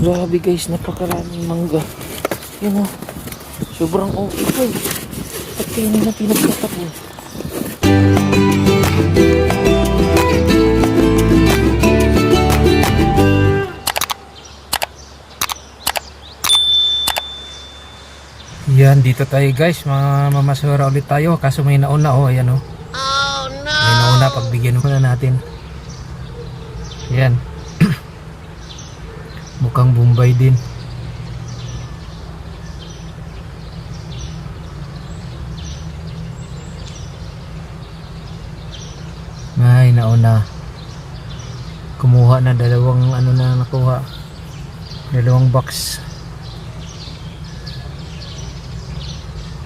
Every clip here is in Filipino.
Grabe guys, napakaraming mangga. Yan o. Sobrang okay po. At kaya nila pinagtatapon. Yan, dito tayo guys. Mamasura ulit tayo. Kaso may nauna o. Ayan o. Oh no! May nauna. Pagbigyan muna natin. Yan. Mukhang Bombay din. Ay, nauna. Kumuha na dalawang ano na nakuha. Dalawang box.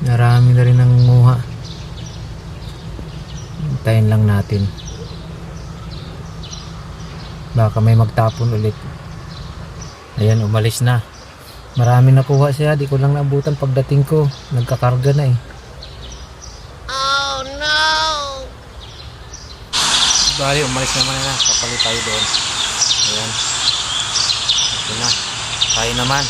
Marami na rin ang nguha. Hintayin lang natin. Baka may magtapon ulit. Ayan, umalis na. Marami nakuha siya. Di ko lang naabutan pagdating ko. Nagkakarga na eh. Oh no! Bali, umalis naman na. Kapalit tayo doon. Ayan. Ito na. Tayo naman.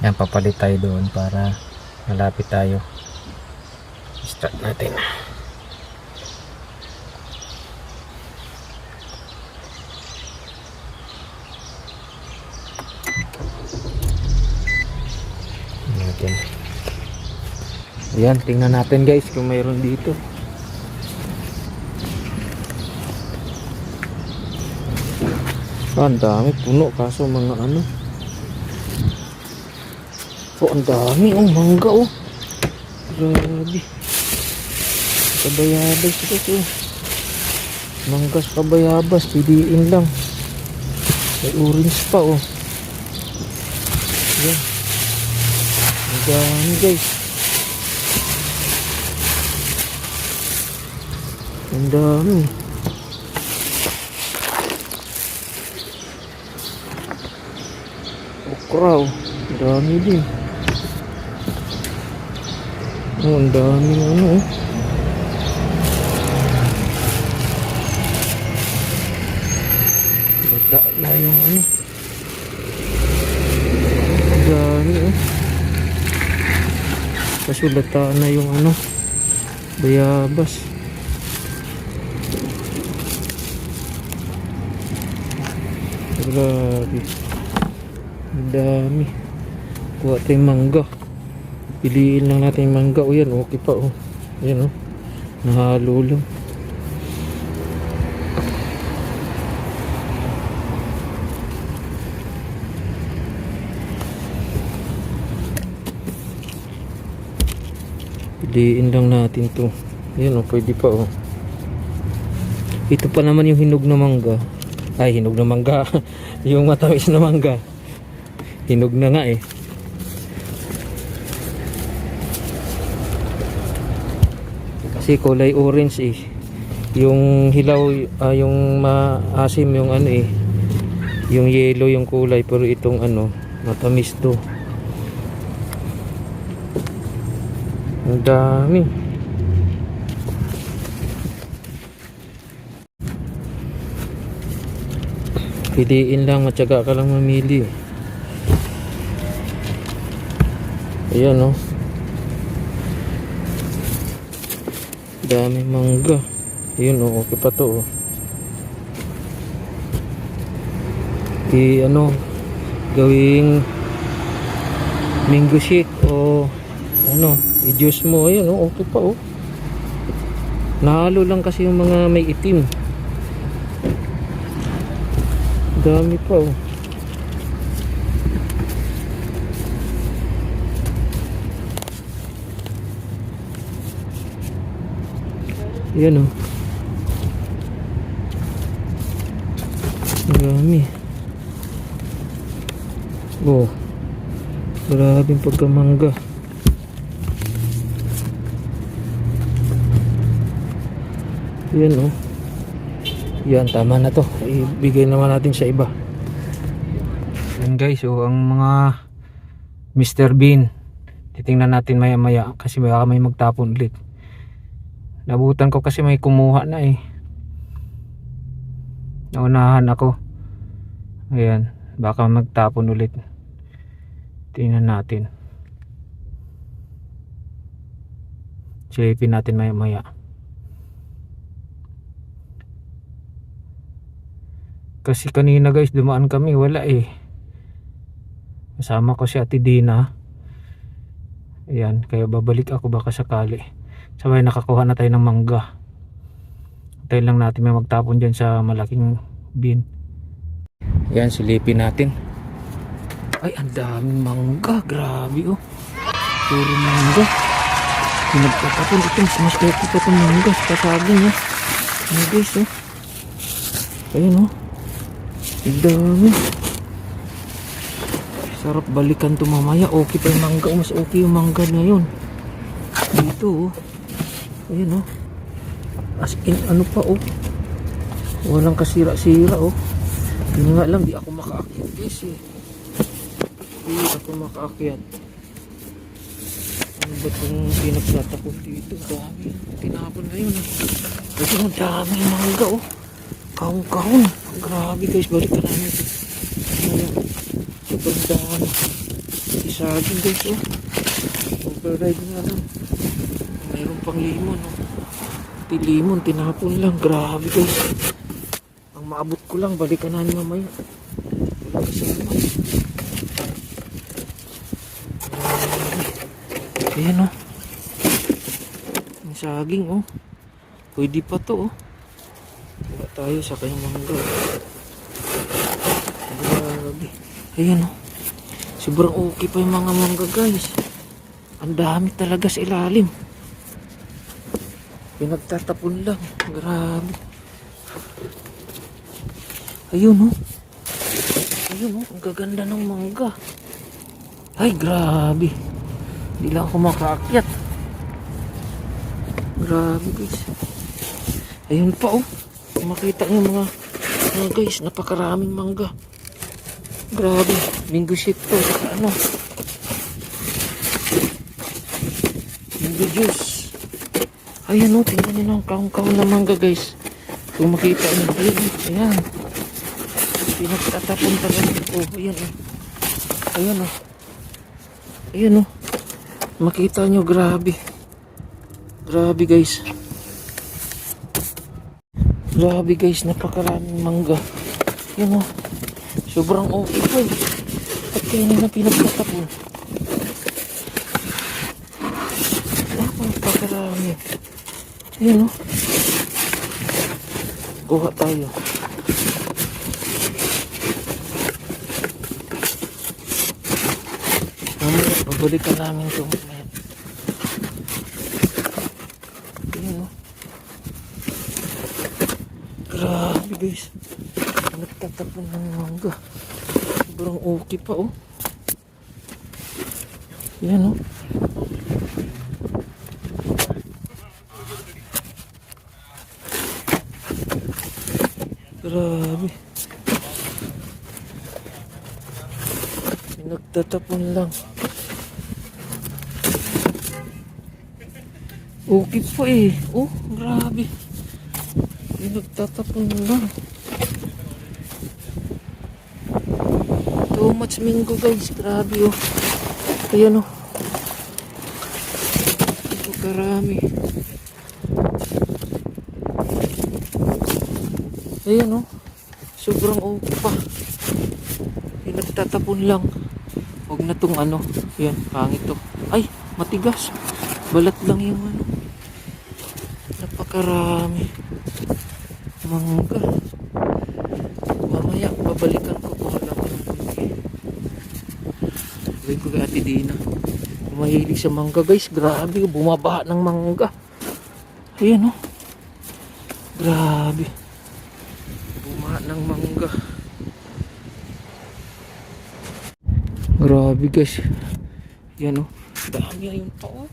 Yan, papalit tayo doon para malapit tayo. Start natin. Ayan, tingnan natin guys kung mayroon dito. Ang dami, puno kaso mga ano. Oh, ang dami, oh, mangga oh. Grabe. Kabayabas ito. Manggas kabayabas, piliin lang. May orange pa oh. Ayan. Ang dami guys. Ang dami. Okra oh. Ang dami din. Oh, ang dami ano oh. Bata na yung ano. Ang dami oh. Kasulata na yung ano. Bayabas. Grabe. Ang dami. Kuha tayong mangga. Piliin lang natin yung mangga. O yan, okay pa oh. Yan oh. Nahalo lang. Piliin lang natin to. Yan oh, pwede pa oh. Ito pa naman yung hinog na mangga. Ay, hinog na mangga. Yung matamis na mangga. Hinog na nga eh. Kasi kulay orange eh. Yung hilaw, yung maasim yung ano eh. Yung yellow yung kulay. Pero itong ano, matamis to. Ang dami. Piliin lang, matyaga ka lang mamili. Ayan oh. Dami mangga. Ayun oh, okay pa to oh. Ano, gawing mango shake o ano, i-juice mo. Ayun oh, okay pa oh. Nahalo lang kasi yung mga may itim. Dami pa oh. Yan oh. Dami. Oh. Grabing pagkamangga. Yan oh. Yan, tama na to. Ibigay naman natin sa iba. Yan guys, so ang mga Mr. Bean, titingnan natin maya maya kasi baka may magtapon ulit. Nabutan ko kasi may kumuha na eh. Naunahan ako. Ayan, baka magtapon ulit. Tingnan natin. Silipin natin maya maya. Kasi kanina guys, dumaan kami, wala eh. Kasama ko si Ate Dina. Ayan, kaya babalik ako baka sakali. Sabay nakakuha na tayo ng mangga. Tayo lang natin may magtapon dyan sa malaking bin. Ayan, silipin natin. Ay, ang daming mangga. Grabe oh. Puro mangga. Pinagtatapon ito. Mas okay pa itong mangga. Pasagin oh. Ayan guys oh. Ayan oh. Ang dami. Sarap balikan to mamaya. Okay pa yung mangga. Mas okay yung mangga ngayon. Dito oh. Ayan oh. As in ano pa oh. Walang kasira-sira oh. Yun nga lang, di ako makaakyat guys eh. Di ako makaakyat. Ano ba itong pinagtatapon dito? Dami. Tinapon na yun eh. Kasi ang dami mangga oh. Kahon-kahon. Grabe guys, balikan namin ito. Ayan. Sobrang dami. Isagin guys oh. Override nga lang. Mayroon pang limon oh. Limon, tinapon lang. Grabe guys. Ang maabot ko lang, balikan namin mamaya. Wala kasama. Ayan oh. Ang saging oh. Pwede pa to oh. Wala tayo sa kanyang mangga. Grabe. Ayan oh. Sobrang okay pa yung mga mangga guys. Ang dami talaga sa ilalim. Pinagtatapon lang. Grabe. Ayun oh. Ayun oh. Ang gaganda ng mangga. Ay grabe. Hindi lang ako makaakyat. Grabe guys. Ayun pa oh. Makita niyo mga guys. Napakaraming mangga. Grabe. Mango shake to. Ano? Mango juice. Ayan o, tingnan nyo ng kahong-kahong na mangga guys. Kung makita nyo, ayan. Pinagtatapon talaga ito. Ayan o. Ayan o. Ayan o. Makita nyo, grabe. Grabe guys. Grabe guys, napakaraming mangga. Ayan o. Sobrang okay po eh. At kaya na pinagtatapon. Napakarami. Ayan o. Kuha tayo. Mamaya, pabalikan namin ito. Ayan o. Grabe guys. Nagtatapon ng mangga. Sobrang okay pa o. Ayan o. Grabe. Nagtatapon lang. Okay po eh. Oh, grabe. Nagtatapon lang. Too much mango guys. Grabe oh. Ayan oh. Ito karami. Ayan oh. Sobrang okay pa. Nagtatapon lang. Huwag na tong ano. Ayan, pangit to. Ay, matigas. Balat lang yung ano. Napakarami. Mangga. Mamaya, babalikan ko kung wala ko ng mangga. Gawin ko kay Ate Dina. Mahilig sa mangga guys. Grabe, bumabaha ng mangga. Ayan oh. Grabe. Bumaha ng mangga. Grabe guys. Yan oh. Dami ayun pa oh.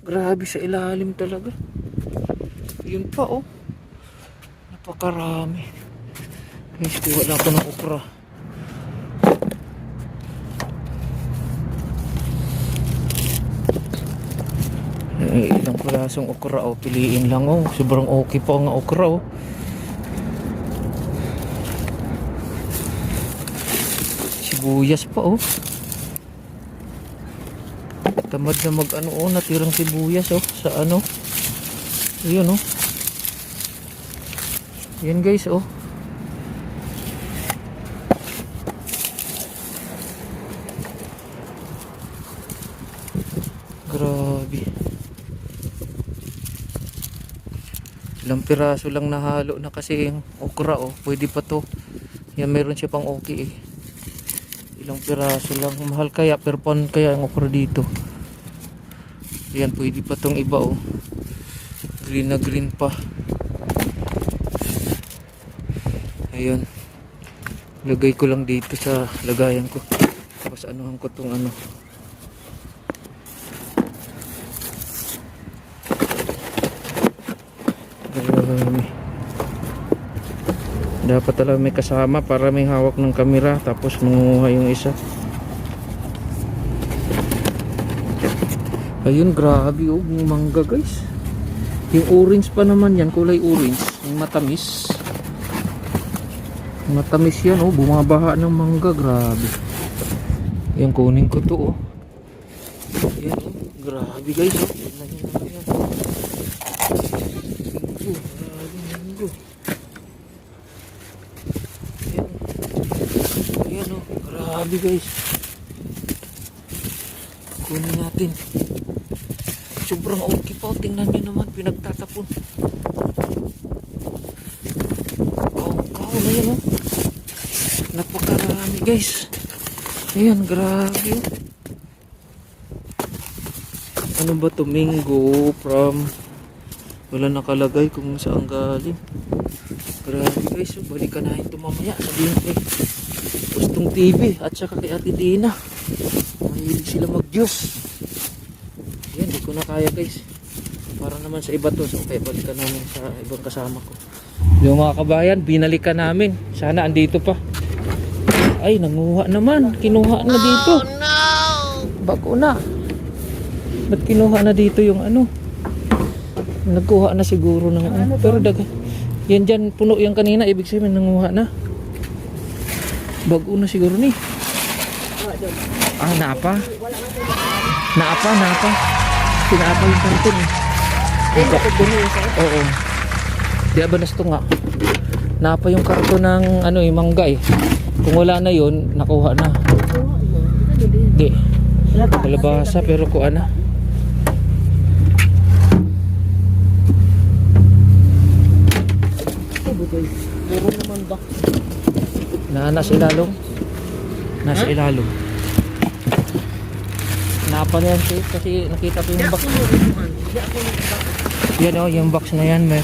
Grabe sa ilalim talaga. Yun pa oh. Napakarami. Guys, kuha na ako ng okra. Ilang pirasong okra oh. Piliin lang oh. Sobrang okay pa ang okra oh. sibuyas pa oh. Tamad na mag ano oh, natirang sibuyas oh sa ano. Ayun oh. Yan guys oh. Grabe. Ilang piraso lang nahalo na kasi yung okra oh. Pwede pa to. Yan meron siya pang okay eh. Ilang piraso lang. Mahal kaya per pound kaya ang okra dito. Yan pwede pa tong iba oh. Green na green pa. Ayun. Lagay ko lang dito sa lagayan ko. Tapos anuhan ko tong ano. Dapat talaga may kasama para may hawak ng kamera tapos manguha yung isa. Ayun, grabe oh, yung mangga guys. Yung orange pa naman yan, kulay orange, yung matamis. Matamis yan oh, bumabaha ng mangga, grabe. Yan, kunin ko to oh. Yan oh, grabe guys oh. Minggo. Ayan oh, grabe guys. Kunin natin. Sobrang okay pa. Tingnan nyo naman, pinagtatapon. Kao na yan oh. Napakarami guys. Ayan, grabe oh. Ano ba to? Minggo from... Wala nakalagay kung saan galing. Grabe guys, oh, balikan natin ito mamaya. Sabihin kay Gustong TV at saka kay Ate Dina. Mahilig sila mag-juice. Yan, di ko na kaya guys. Para naman sa iba to. So kaya balikan namin sa ibang kasama ko. Yung mga kabayan, binalikan namin. Sana andito pa. Ay, nanguha naman. Kinuha na dito. Oh no! Bago na. Ba't kinuha na dito yung ano? Nagkuha na siguro ng ano. Pero daga. Yan dyan, puno yung kanina. Ibig sabihin, nanguha na. Bago na siguro ni. Ah, napa. Napa. Pinapa yung karton eh. Oo. Di ba nasto nga. Napa yung karton ng ano eh, mangga eh. Kung wala na yun, nakuha na. Di. Kalabasa pero kuha na. Puro naman ba? Nasa ilalong. Nasa ilalong. Napa na yan kasi nakita ko yung box. Yan oh, yung box na yan. May...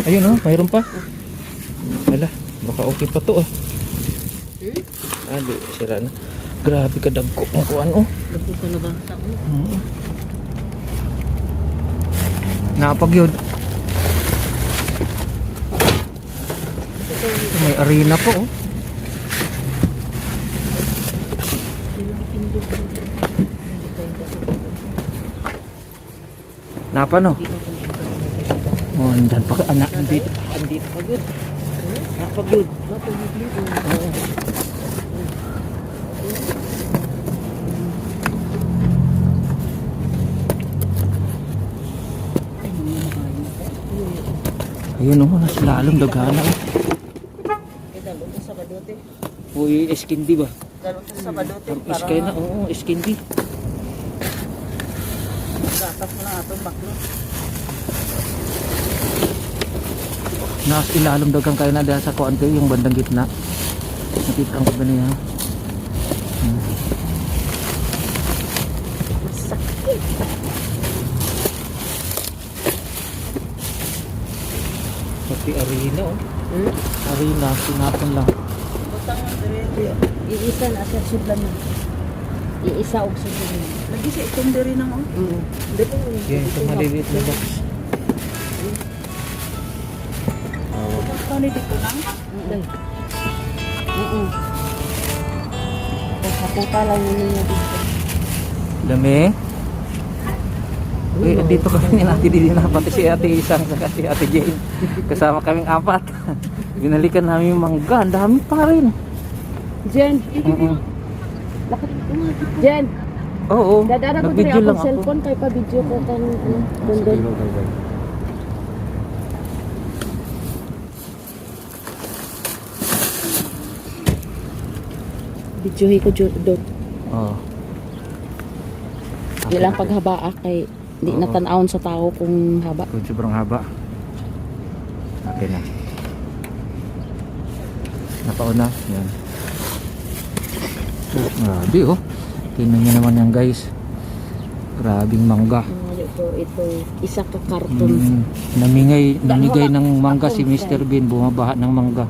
Ayun oh, mayroon pa. Hala, baka okay pa to oh. Ah, di, sira na. Grabe ka dagko ang kuhan oh. Dagko ka na ba? Napag yun. May arena po oh. Napa no? Oh, andyan pa anak andito pa good. Napa good. Oo. Ayun oh, nasa lalong dagana oh. Uy, eskindi ba? Iskay na, oo, eskindi. Gatas mo na atong baklo. Nas ilalong dagang kayo na dahil sa kuan kayo, yung bandang gitna. Nakita ang ba niya? Sakit. Pati arena oh. Arena, sinapon lang. Iisa na sa sudlan na. Iisa og sudlan na. Lagi sa itong diri nang oh. Dito. Yan, sa maliliit na box. Kau ni dito lang? Oo. Kaputa lang niya dito. Dami. Uy, dito kami ni Ate Dina, pati si Ate Isang saka si Ate Jane. Kasama kaming apat. Binalikan namin yung mangga, ang dami pa rin. Jen, Oo. Jen, Oo. dadara ko Nag-video diri lang ako ako. cellphone kay pa video ko kan Sige, doon. bye. Videohi ko do. Oo. Ilang paghaba kay di Oo. na tan-awon sa tao kung haba. Kung sobrang haba. Okay na. Napauna. Yan. Grabe oh. Tingnan nyo naman yan guys. Grabing mangga. Ito isa ka karton. Namigay ng mangga si Mr. Bean. Bumabaha ng mangga.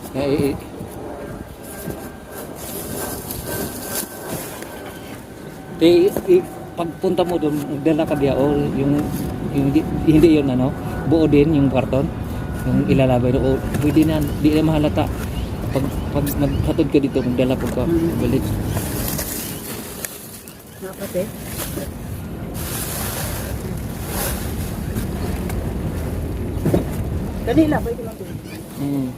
Grabe. Eh, pagpunta mo doon, magdala ka diya o yung hindi yun ano, buo din yung karton, yung ilalabay doon, pwede na, di na mahalata. Pag naghatod ka dito, magdala po ka, balik. Dapat eh. Kanila ba ito lang? Hmm.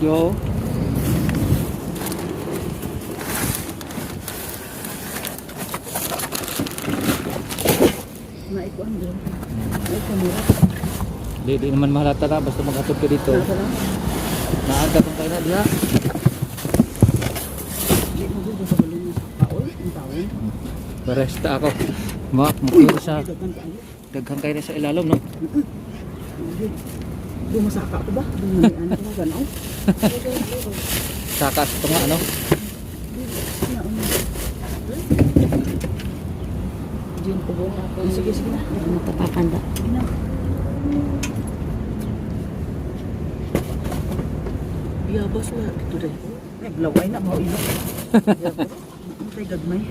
Yo. Maikuan din. Ay kamera. Di naman mahalata na, basta maghatod ka dito. Naaga kung kayo na diya. Di mo gusto sa balon ng taon, ang taon. Baresta ako. Mukiro sa daghan kayo na sa ilalom, no? Dumasaka ko ba? Dumunian ko ganaw. Sakas ito nga, ano? Diyan ko buong ako. Sige, sige na. Matatakanda. Sige na. Yabas na. Ito rin. Ay, blaway na. Mau ilok. Yabas. Matay gagmay.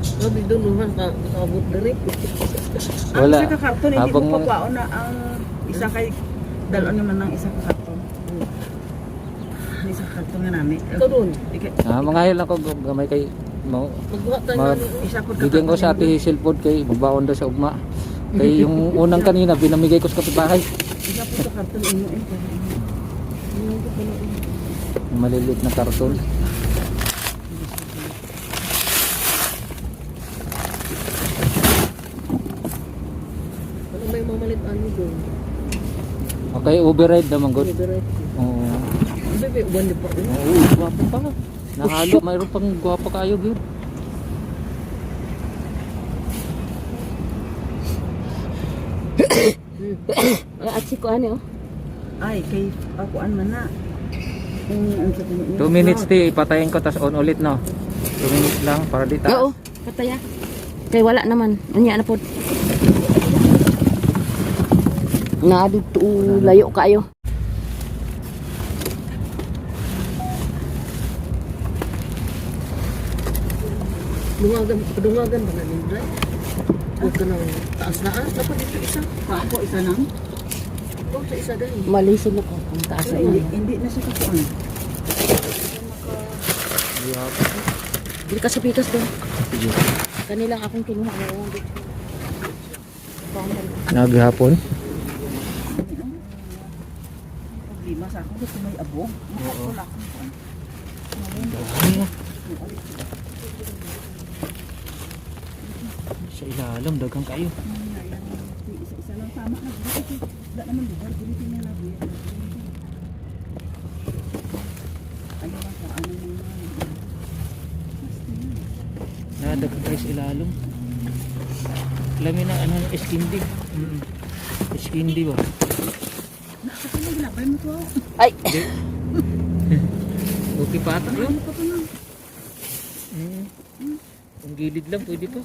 Sabi doon naman, nakabot na rin. Wala. Ang isa ka karton, hindi Habang- mo pagwaon na ang isa kay dalon naman ng isa ka karton. Ang isa ka karton nga namin. Ito doon. Mga hayal ako gamay kay mo. Magbuhat tayo Mag- isa po Bigyan ko sa ate Hazel Food kay magbaon daw sa ugma. Kay yung unang kanina binamigay ko sa kapitbahay. Isa po sa karton inyo eh. Yung maliliit na karton. Ano may mamalit ano doon? Okay, override naman good. Favorite. Oo. Bebe, uban di pa. Oo, gwapo pa. Nakalo, mayroon pang gwapo kayo yun. At si ko ano? Ay, kay akuan man na. Kung ang sa kanina. 2 minutes ti, ipatayin ko tas on ulit no. 2 minutes lang para di taas. Oo, pataya. Kay wala naman. Unya na po. Na dito layo kayo. Dungagan ba na nindra? Huwag ka nang taas na dapat dito isa. Ako isa nang? Oo, sa isa dahil. Malisin na ko kung taas na. Hindi na siya kakuan. Hindi ka sa pikas doon. Sige. Kanilang akong kinuha ngayon dito. Naghapon. Lima sa ako gusto may abong. Wala akong kuan. Sa ilalim, dagang kayo. Isa-isa lang tama na. Wala naman lugar. Dito na labi. Ano lang sa ano mga Dagang kayo sa ilalim. Lamin na ano, eskindi. Eskindi ba? nakakasama ginapay mo to. Ay! Okay pa ata yun. Ano pa to na? Kung gilid lang, pwede pa.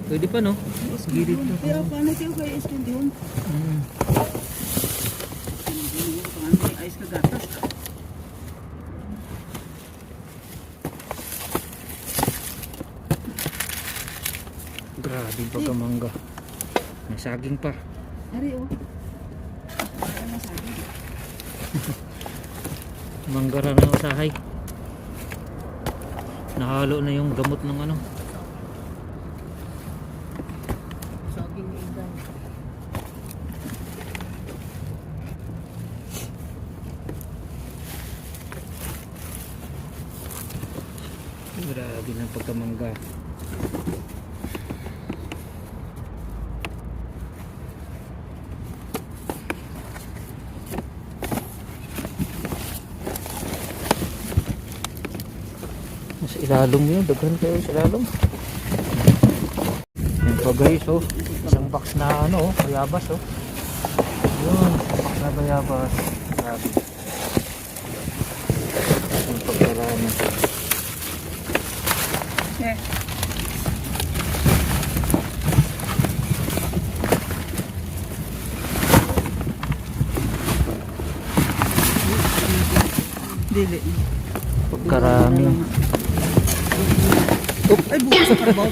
Pwede pa no? Gilid lang. Pero paano kayo kay Eskin yun? Paano may ayos ka gatas? Grabe pagkamangga. May saging pa. Ari oh. Manggara na usahay. Nahalo na yung gamot ng ano. Saging inday. Grabe ng pagkamangga. Sa ilalong yun, daghan kayo sa ilalong. Yan pa guys, oh. Isang box na ano, oh, bayabas, oh. Yun, na bayabas. Grabe. Yung pagkarami. Eh. Dili. Pagkarami. Ay, bukas sa karabaw.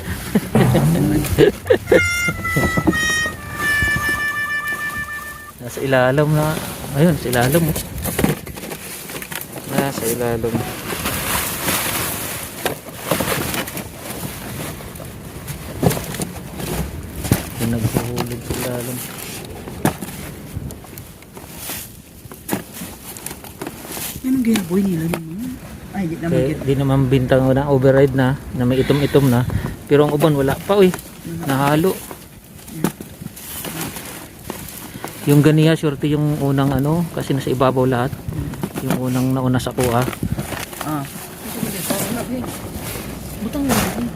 Nasa ilalim na. Ayun, sa ilalim, oh. Nasa ilalim. Yung naghuhulog sa ilalim. Anong ginaboy nila naman? Ay, di naman Eh, di naman bintang na override na may itom-itom na, pero ang uban wala pa, uy, nahalo. Yung ganiya surte yung unang ano, kasi nasa ibabaw lahat, yung unang nauna sa kuha. Ah. Butang na lagi.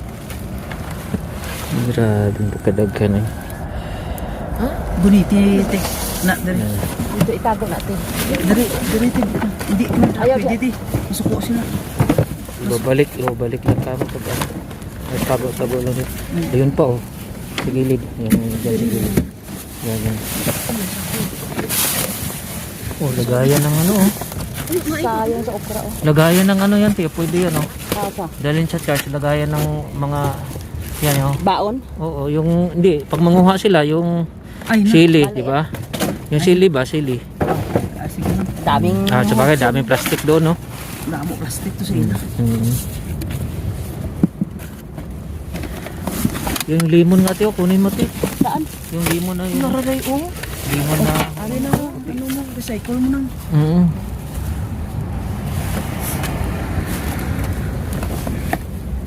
Grabe yung pagkadaghan, eh. Ha? Buniti, te. Na, dari. Yan. Dito itago natin. Dari, te. Hindi man pwede, te. Masuko sila. Ibabalik lang kami pag ano. Ay, tago lang yun. Ayun pa, oh, sa gilid, yan, dyan sa gilid. Yan. Oh, lagayan ng ano, oh. Sayang sa okra, oh. Lagayan ng ano yan, tiyo, pwede yan, oh. Kasa. Dalhin sa church, lagayan ng mga yan, oh. Baon? Oo, yung hindi pag manguha sila yung Ay, na. sili, di ba? Yung sili ba, sili. Ah, sige na. Daming... Ah, sa bagay, daming plastic doon, no. Damo plastic to sa ina. Yung limon nga tiyo, kunin mo tiyo. Saan? Yung limon na yun. Nararay, oh. Limon na. Ano na, ano mo, recycle mo nang.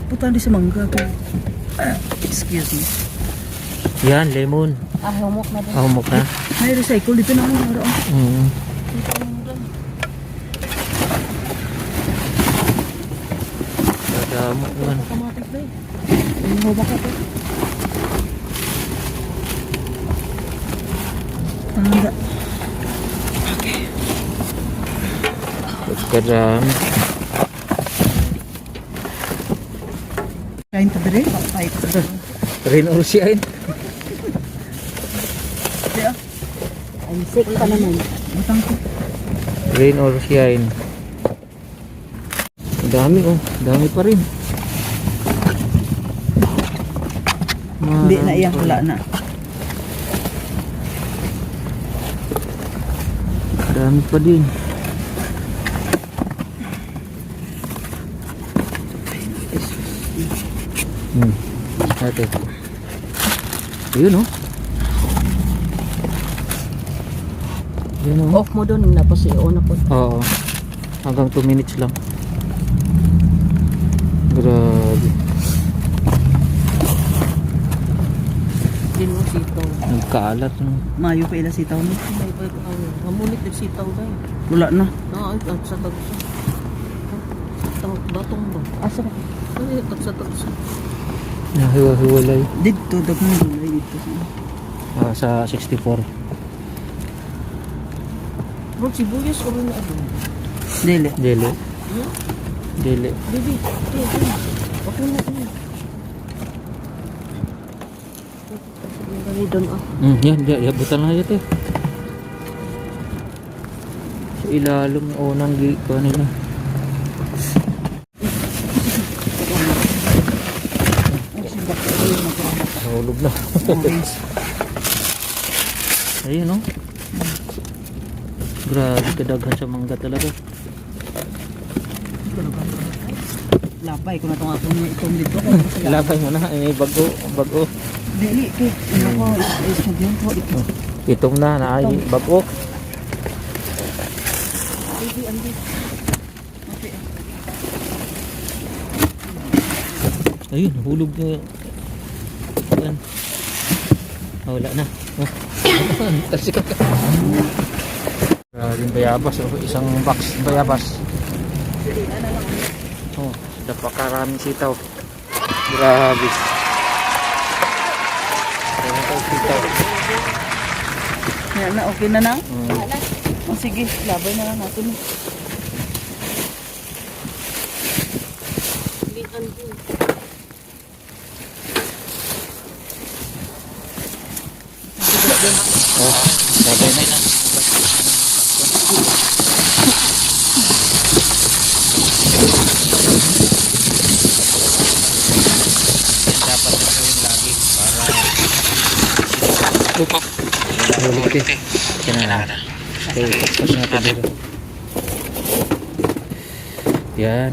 Puta di sa mangga to. Excuse me. Yan, lemon. Ah, humok na din. Ahumok na. Ay, recycle dito na ako. Dadamo yan. Kamatis ba eh? Ang hubak ito. Tanda. Pagkarami. Kain ta dire, papay ko. Rin or siyain. Kaya, ay sick pa naman. Butang ko. Rin or siyain. Dami, oh. Dami pa rin. Hindi na iya, wala na. Dami pa din. Ate. Yun, oh. Yun, oh. Off mo doon, tapos i-on na po. Oo. Hanggang 2 minutes lang. Grabe. Din mo sitaw. Nagkaalat. No? Mayo pa ila sitaw mo. May pa ko. Mamulit ng sitaw dai. Wala na. Ay, sa tagsa. Batong ba? Asa ka? Ay, sa tagsa. Nahiwa-hiwalay. Dito, dagang gulay dito. Sa 64. Bro, sibuyas ko rin na ano. Dili. Dili. Dili. Bibi, okay na ito. Doon ah. Yan, butan lang ito. Sa ilalim ng unang ko nila. Nahulog na. Ayun oh. Grabe kadaghan sa mangga talaga. Lapay ko na itong ako niya itong dito. Labay mo na, may bago. Dili, ano ko, isugyan ko. Itong na ay bago. Ayun, hulog na. Yan. Wala na. Talsikat ka. Yung bayabas, isang box bayabas. Oh, napakaraming sitaw. Grabe. Sitaw. Yan na, okay na na? Oh, sige, labay na lang natin. Oh, sabay na. Dapat na gawin lagi para upak. Ulit eh. Kailangan na. Okay, tapos natin dito. Yan.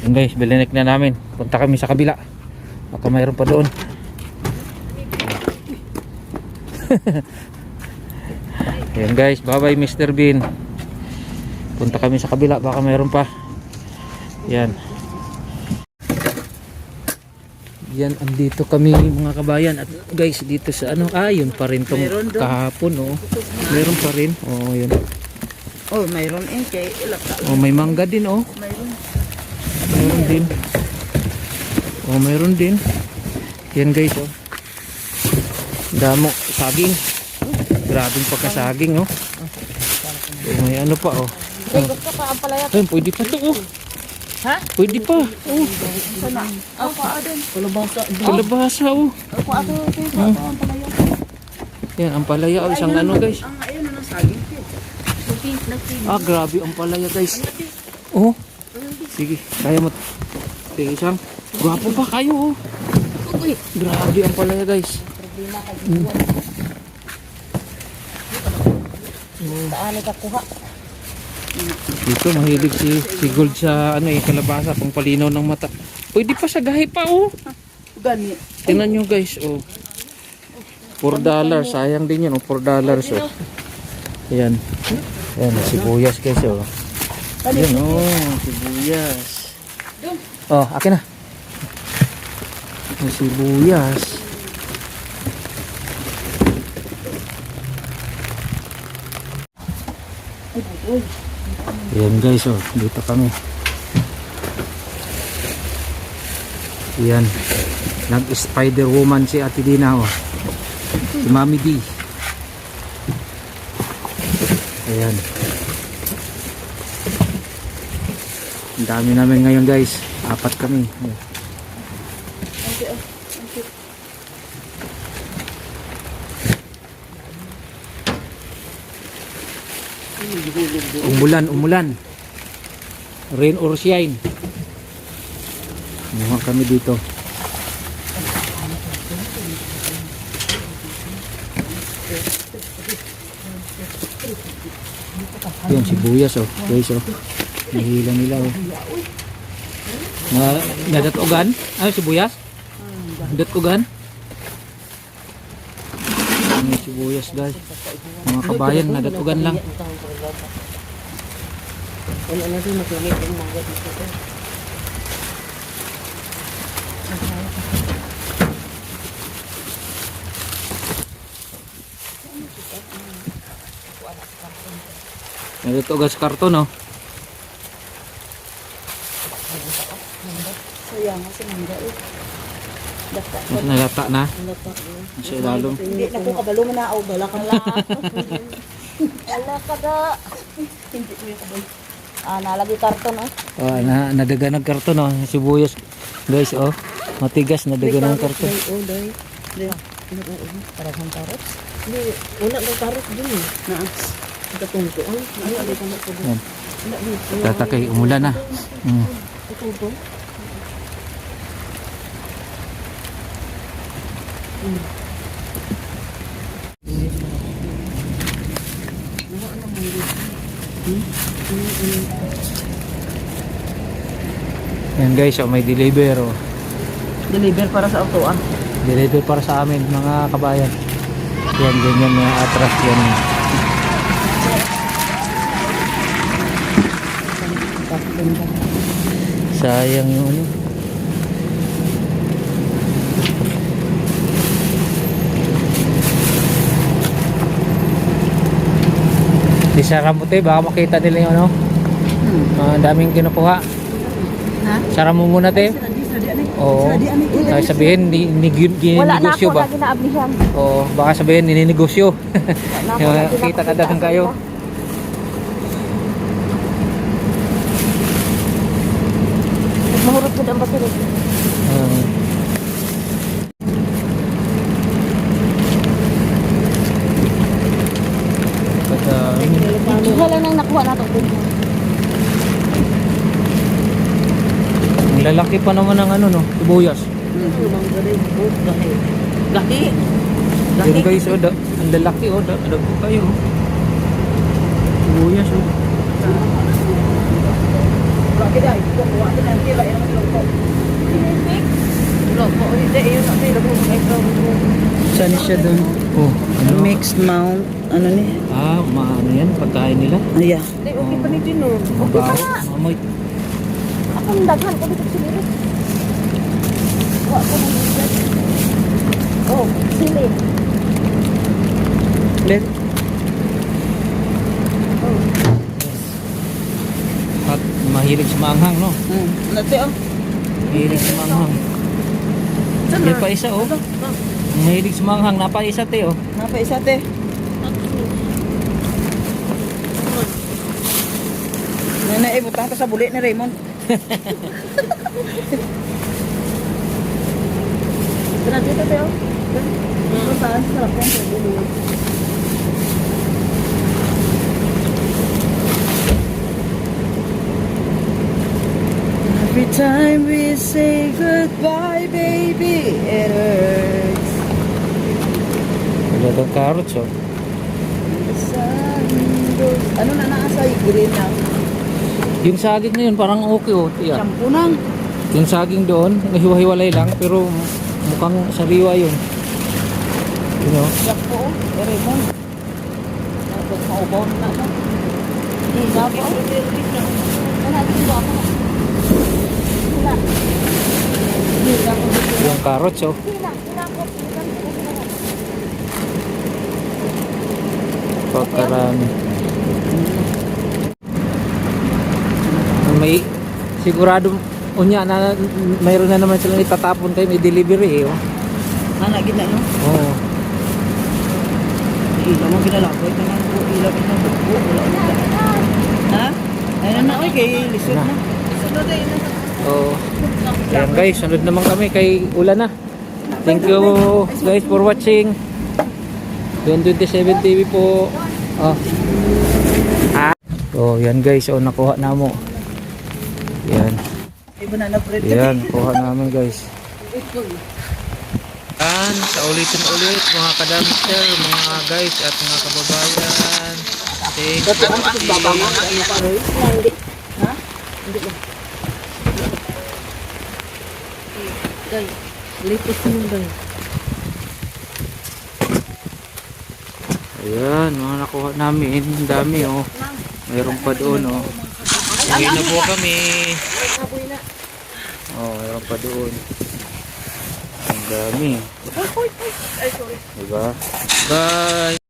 Yan guys, bilinik na namin. Punta kami sa kabila. Baka mayroon pa doon. Yan guys, bye bye Mr. Bean. Punta kami sa kabila, baka mayroon pa. Yan. Yan, andito kami mga kabayan. At guys, dito sa ano, yun pa rin tong kahapon, oh. Meron pa rin. Oh, yun. Oh, mayroon kay ilaka. Oh, may mangga din, oh. Mayroon. Meron din. Oh, meron din. Yan guys, oh. Damo, saging. Grabing pagkasaging, oh. Oh, may ano pa, oh. Gusto ka ang palaya. Ayun, pwede pa to, oh. Ha? Pwede pa. Oh. Sana. Ako adon. Kalabasa. Kalabasa, oh. Ako ato ang palaya. Yan, ang palaya, oh. Isang ano, guys. Ang ayun na saging. Grabe ang palaya, guys. Oh. Sige, kaya mo. Sige, isang. Gwapo pa kayo, oh. Grabe ang palaya, guys. Taali ka kuha. Dito mahilig si Gold sa ano kalabasa pang palinaw ng mata. Pwede pa sa gahi pa, oh. Gani. Tingnan nyo guys, oh. $4, sayang din yun, oh. $4, oh. Ayan. Ayan, sibuyas guys, oh. Ayan, oh, sibuyas. Oh, akin na. Yung sibuyas. Ayan guys, oh, dito kami. Ayan. Nag-Spider Woman si Ate Dina, oh. Si Mami D. Ayan. Ang dami namin ngayon guys. 4 kami. Ayan. Umulan. Rain or shine. Muha kami dito. Yan, sibuyas, oh. Guys, oh. Nahila nila, oh. Nadatugan? Ay, sibuyas? Nadatugan? May sibuyas, guys. Mga kabayan, nadatugan lang. Wala na din makinig ang mga dito. Nadatugan sa karton, oh. Sayang kasi mangga eh. Mas nalata na. Sa ilalong. Hindi na ko kabalo man na bala ka lang. Ala ka da. Hindi ko kabalo. Nalagay karton oh. Oh, nadaga ng karton, oh. Sibuyas. Guys, oh. Matigas, nadaga ng karton. Oh, dai. Para sa carrots. Hindi, wala ng carrots din eh. Katungko ang. Yan. Tatakay, umulan na. Yan guys, may deliver oh. Deliver para sa auto ah. Deliver para sa amin mga kabayan. Yan, ganyan na atras yan. Sayang yung ano. Di sara mo te, baka makita nila yung ano. Daming kinukuha. Ha? Sara mo muna te. Oo. Baka sabihin, Wala na gininegosyo ako ba? na ginaablihan. Oo, baka sabihin, nininegosyo. Wala na ako na Kita na dagang kayo. Mahurot ko ang battery. Iha lang nang nakuha nato. Ang lalaki pa naman ng ano no, sibuyas. Laki. Yan guys, oh, ang lalaki oh, dagko kayo. Sibuyas oh. Laki dai. Kuha din ang tila yung loko. Loko hindi yun ang tila mo Saan siya doon? Oh, ano? Mixed mount, ano ni? Ano yan, pagkain nila. Iya. Okay pa ni Dino. Mabaho, amoy. Akong daghan ko dito sili. Wa ko nang isip. Oh, sili. Let. At mahilig sa maanghang no. Nate oh. Mahilig sa maanghang. May pa isa oh. Mahilig sa maanghang, napa isa te oh. Napa isa te. Nana ibutang ta sa buli ni Raymond. Grabe to Teo. Saan sarap yan sa buli. Every time we say goodbye, baby, it hurts. Wala daw carrots oh. The sun goes. Ano na nasa green na? Yung saging na yun, parang okay oh. Tiyan. Shampoo nang. Yung saging doon, nahiwa-hiwalay lang, pero mukhang sariwa yun. You know? Shampoo. Raymond. Tapos maubaw na na. Hindi na po. Wala dito ako. Wala. Yung carrots oh. Wala ko. Pagkarami. May sigurado unya na mayroon na naman silang itatapon kayo, may delivery eh oh. Nana gina no? Oo. Ilaw mo ginalakoy ka na po. Ilaw ka na buko. Wala ulit na. Ha? Ayun na oy kay lisod na. Sunod ay na. Oo. Ayan guys, sunod naman kami kay ulan na. Thank you guys for watching. 27 TV po. Oh. Oh, yan guys, oh nakuha na mo. Yan. Iba na bread. Yan, kuha namin guys. Yan, sa ulitin-ulit mga kadamster, mga guys at mga kababayan. Thank you. Hindi. Ha? Hindi na. Guys, latest mo ba? Ayan, mga nakuha namin. Ang dami oh. Mayroon pa doon oh. Uwi na po kami. Oh, mayroon pa doon. Ang dami. Ay sorry. Diba? Bye!